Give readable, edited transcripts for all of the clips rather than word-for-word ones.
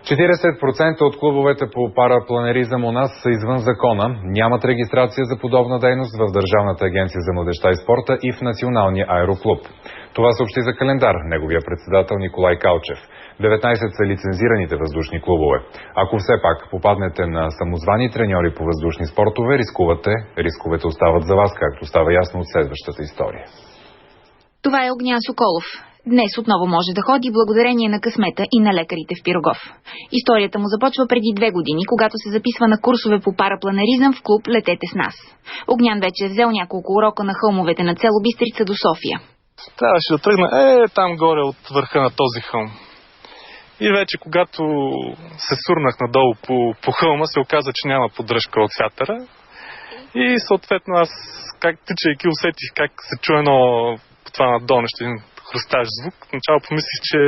40% от клубовете по парапланеризъм у нас са извън закона, нямат регистрация за подобна дейност в Държавната агенция за младежта и спорта и в Националния аероклуб. Това съобщи за Календар неговия председател Николай Калчев. 19 са лицензираните въздушни клубове. Ако все пак попаднете на самозвани треньори по въздушни спортове, рисковете остават за вас, както става ясно от следващата история. Това е Огнян Соколов. Днес отново може да ходи благодарение на късмета и на лекарите в Пирогов. Историята му започва преди 2 години, когато се записва на курсове по парапланеризъм в клуб "Летете с нас". Огнян вече е взел няколко урока на хълмовете на село Бистрица до София. Трябваше да тръгна там горе от върха на този хълм. И вече когато се сурнах надолу по хълма, се оказа, че няма поддръжка от вятъра. И съответно аз, как тичайки, усетих как се чу едно по това надолнещо, един хрусташ звук. Начало помислих, че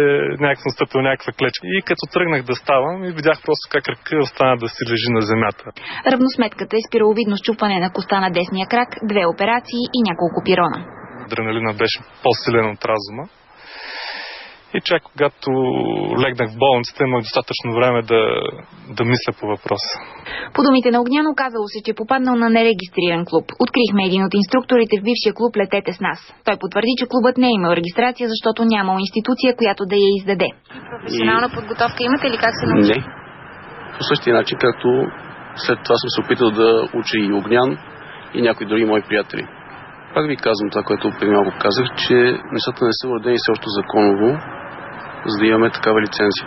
някак съм стъпил някаква клечка. И като тръгнах да ставам, и видях просто как ръка остана да си лежи на земята. Равносметката е спираловидно счупване на коста на десния крак, 2 операции и няколко пирона. Адреналина беше по-силен от разума. И чак когато легнах в болницата, имах достатъчно време да мисля по въпроса. По думите на Огнян, оказало се, че е попаднал на нерегистриран клуб. Открихме един от инструкторите в бившия клуб "Летете с нас". Той потвърди, че клубът не е имал регистрация, защото нямал институция, която да я издаде. Професионална подготовка имате ли? Как се научи? Не. По същия начин, както след това съм се опитал да уча и Огнян и някои други мои приятели. Пак ви казвам това, което преди малко казах, че нещата не са уредени все още законово, за да имаме такава лицензия.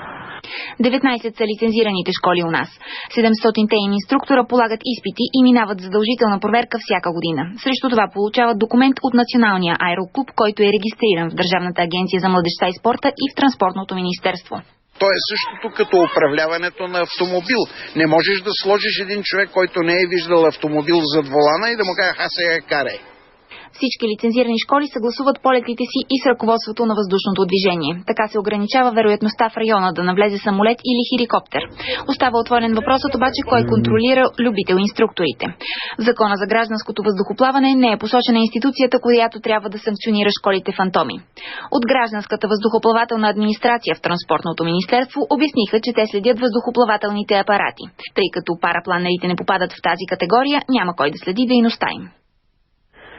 19 са лицензираните школи у нас. 700-те им инструктора полагат изпити и минават задължителна проверка всяка година. Срещу това получават документ от Националния аероклуб, който е регистриран в Държавната агенция за младежта и спорта и в Транспортното министерство. То е същото като управляването на автомобил. Не можеш да сложиш един човек, който не е виждал автомобил зад волана и да му кажа: сега карай. Всички лицензирани школи съгласуват полетите си и с ръководството на въздушното движение. Така се ограничава вероятността в района да навлезе самолет или хеликоптер. Остава отворен въпросът обаче кой контролира любител-инструкторите. В Закона за гражданското въздухоплаване не е посочена институцията, която трябва да санкционира школите фантоми. От Гражданската въздухоплавателна администрация в Транспортното министерство обясниха, че те следят въздухоплавателните апарати. Тъй като парапланерите не попадат в тази категория, няма кой да следи дейността им.